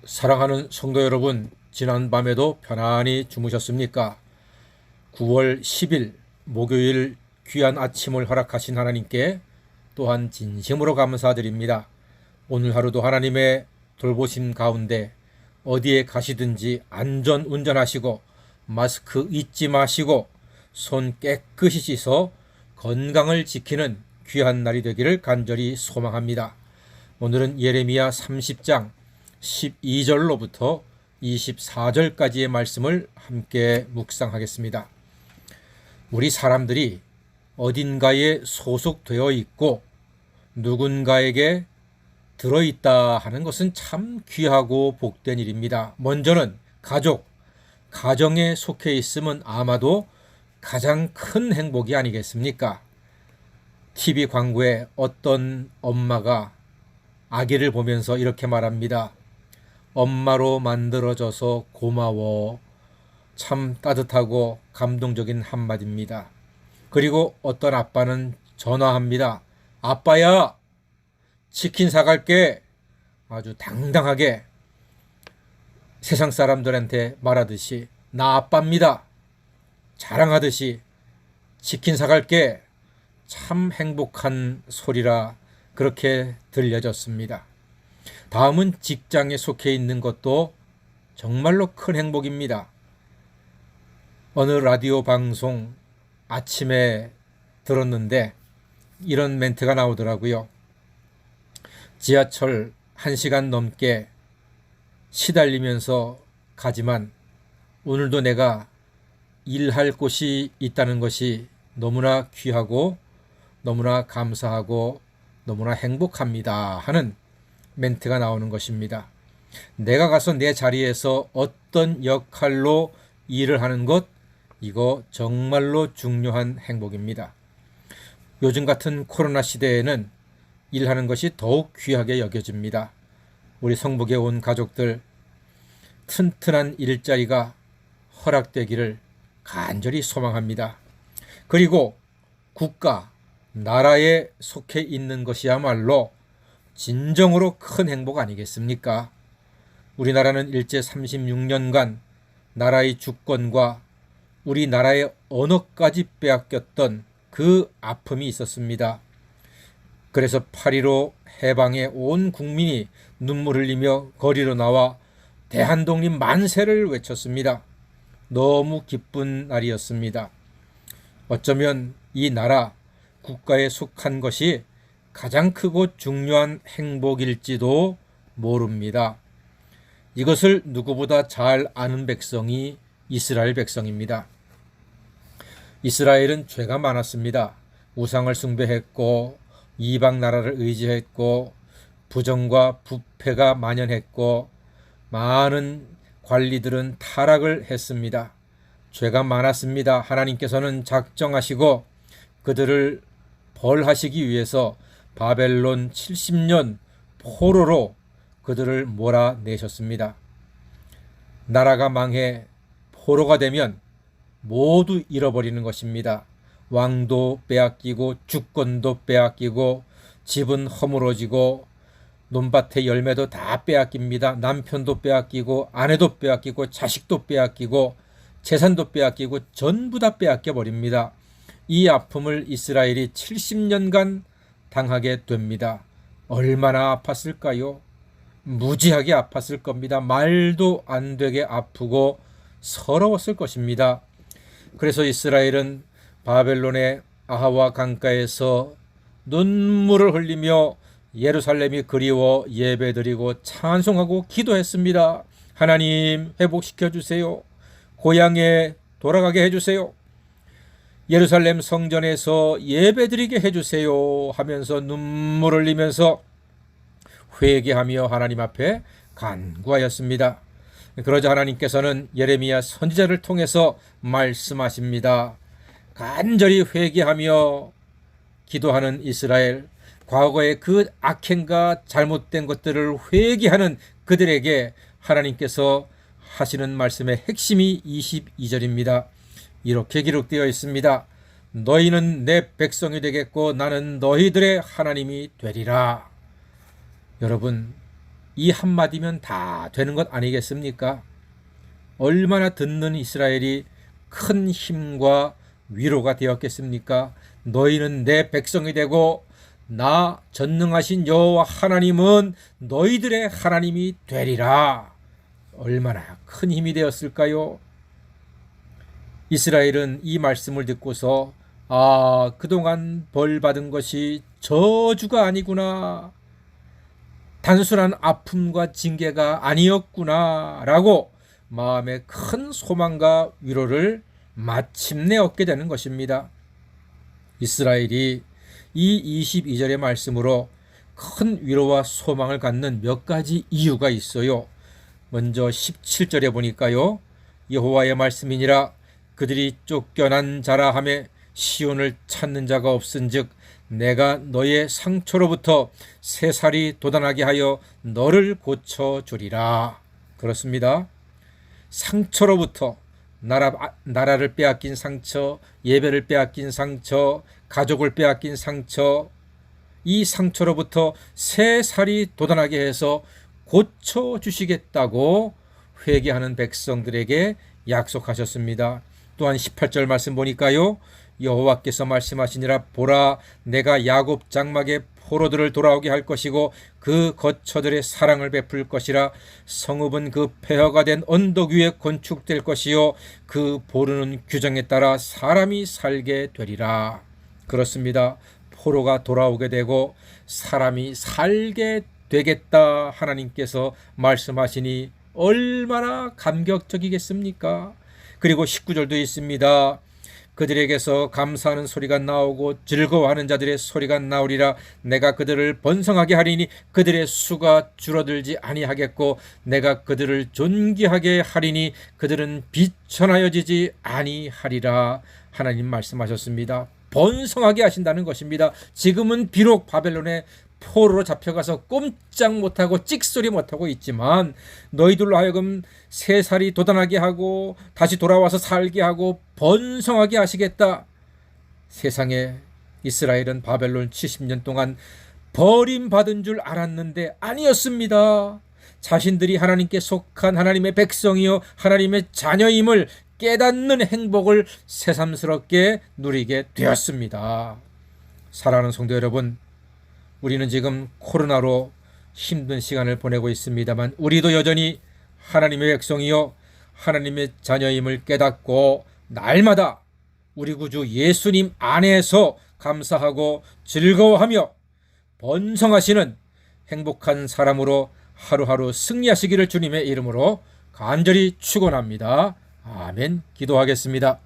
사랑하는 성도 여러분, 지난밤에도 편안히 주무셨습니까? 9월 10일 목요일 귀한 아침을 허락하신 하나님께 또한 진심으로 감사드립니다. 오늘 하루도 하나님의 돌보심 가운데 어디에 가시든지 안전 운전하시고 마스크 잊지 마시고 손 깨끗이 씻어 건강을 지키는 귀한 날이 되기를 간절히 소망합니다. 오늘은 예레미야 30장 12절로부터 24절까지의 말씀을 함께 묵상하겠습니다. 우리 사람들이 어딘가에 소속되어 있고 누군가에게 들어있다 하는 것은 참 귀하고 복된 일입니다. 먼저는 가정에 속해 있으면 아마도 가장 큰 행복이 아니겠습니까? TV 광고에 어떤 엄마가 아기를 보면서 이렇게 말합니다. 엄마로 만들어져서 고마워. 참 따뜻하고 감동적인 한마디입니다. 그리고 어떤 아빠는 전화합니다. 아빠야, 치킨 사갈게. 아주 당당하게 세상 사람들한테 말하듯이 나 아빠입니다. 자랑하듯이 치킨 사갈게. 참 행복한 소리라 그렇게 들려졌습니다. 다음은 직장에 속해 있는 것도 정말로 큰 행복입니다. 어느 라디오 방송 아침에 들었는데 이런 멘트가 나오더라고요. 지하철 1시간 넘게 시달리면서 가지만 오늘도 내가 일할 곳이 있다는 것이 너무나 귀하고 너무나 감사하고 너무나 행복합니다 하는 멘트가 나오는 것입니다. 내가 가서 내 자리에서 어떤 역할로 일을 하는 것, 이거 정말로 중요한 행복입니다. 요즘 같은 코로나 시대에는 일하는 것이 더욱 귀하게 여겨집니다. 우리 성북에 온 가족들 튼튼한 일자리가 허락되기를 간절히 소망합니다. 그리고 국가, 나라에 속해 있는 것이야말로 진정으로 큰 행복 아니겠습니까? 우리나라는 일제 36년간 나라의 주권과 우리나라의 언어까지 빼앗겼던 그 아픔이 있었습니다. 그래서 8.15 해방에 온 국민이 눈물 흘리며 거리로 나와 대한독립 만세를 외쳤습니다. 너무 기쁜 날이었습니다. 어쩌면 이 나라, 국가에 속한 것이 가장 크고 중요한 행복일지도 모릅니다. 이것을 누구보다 잘 아는 백성이 이스라엘 백성입니다. 이스라엘은 죄가 많았습니다. 우상을 숭배했고 이방 나라를 의지했고 부정과 부패가 만연했고 많은 관리들은 타락을 했습니다. 죄가 많았습니다. 하나님께서는 작정하시고 그들을 벌하시기 위해서 바벨론 70년 포로로 그들을 몰아내셨습니다. 나라가 망해 포로가 되면 모두 잃어버리는 것입니다. 왕도 빼앗기고 주권도 빼앗기고 집은 허물어지고 논밭의 열매도 다 빼앗깁니다. 남편도 빼앗기고 아내도 빼앗기고 자식도 빼앗기고 재산도 빼앗기고 전부 다 빼앗겨 버립니다. 이 아픔을 이스라엘이 70년간 당하게 됩니다. 얼마나 아팠을까요? 무지하게 아팠을 겁니다. 말도 안 되게 아프고 서러웠을 것입니다. 그래서 이스라엘은 바벨론의 아하와 강가에서 눈물을 흘리며 예루살렘이 그리워 예배드리고 찬송하고 기도했습니다. 하나님 회복시켜 주세요. 고향에 돌아가게 해주세요. 예루살렘 성전에서 예배드리게 해주세요 하면서 눈물 흘리면서 회개하며 하나님 앞에 간구하였습니다. 그러자 하나님께서는 예레미야 선지자를 통해서 말씀하십니다. 간절히 회개하며 기도하는 이스라엘, 과거의 그 악행과 잘못된 것들을 회개하는 그들에게 하나님께서 하시는 말씀의 핵심이 22절입니다. 이렇게 기록되어 있습니다. 너희는 내 백성이 되겠고 나는 너희들의 하나님이 되리라. 여러분, 이 한마디면 다 되는 것 아니겠습니까? 얼마나 듣는 이스라엘이 큰 힘과 위로가 되었겠습니까? 너희는 내 백성이 되고 나 전능하신 여호와 하나님은 너희들의 하나님이 되리라. 얼마나 큰 힘이 되었을까요? 이스라엘은 이 말씀을 듣고서 그동안 벌 받은 것이 저주가 아니구나, 단순한 아픔과 징계가 아니었구나 라고 마음에 큰 소망과 위로를 마침내 얻게 되는 것입니다. 이스라엘이 이 22절의 말씀으로 큰 위로와 소망을 갖는 몇 가지 이유가 있어요. 먼저 17절에 보니까요, 여호와의 말씀이니라 그들이 쫓겨난 자라 하매 시온을 찾는 자가 없은즉 내가 너의 상처로부터 새살이 돋아나게 하여 너를 고쳐주리라. 그렇습니다. 상처로부터, 나라를 빼앗긴 상처, 예배를 빼앗긴 상처, 가족을 빼앗긴 상처, 이 상처로부터 새살이 돋아나게 해서 고쳐주시겠다고 회개하는 백성들에게 약속하셨습니다. 또한 18절 말씀 보니까요, 여호와께서 말씀하시니라 보라 내가 야곱 장막의 포로들을 돌아오게 할 것이고 그 거처들의 사랑을 베풀 것이라. 성읍은 그 폐허가 된 언덕 위에 건축될 것이요 그 보르는 규정에 따라 사람이 살게 되리라. 그렇습니다. 포로가 돌아오게 되고 사람이 살게 되겠다 하나님께서 말씀하시니 얼마나 감격적이겠습니까? 그리고 19절도 있습니다. 그들에게서 감사하는 소리가 나오고 즐거워하는 자들의 소리가 나오리라. 내가 그들을 번성하게 하리니 그들의 수가 줄어들지 아니하겠고 내가 그들을 존귀하게 하리니 그들은 비천하여지지 아니하리라. 하나님 말씀하셨습니다. 번성하게 하신다는 것입니다. 지금은 비록 바벨론에 포로로 잡혀가서 꼼짝 못하고 찍소리 못하고 있지만 너희들로 하여금 새살이 돋아나게 하고 다시 돌아와서 살게 하고 번성하게 하시겠다. 세상에 이스라엘은 바벨론 70년 동안 버림받은 줄 알았는데 아니었습니다. 자신들이 하나님께 속한 하나님의 백성이요 하나님의 자녀임을 깨닫는 행복을 새삼스럽게 누리게 되었습니다. 사랑하는 성도 여러분, 우리는 지금 코로나로 힘든 시간을 보내고 있습니다만 우리도 여전히 하나님의 백성이요 하나님의 자녀임을 깨닫고 날마다 우리 구주 예수님 안에서 감사하고 즐거워하며 번성하시는 행복한 사람으로 하루하루 승리하시기를 주님의 이름으로 간절히 축원합니다. 아멘. 기도하겠습니다.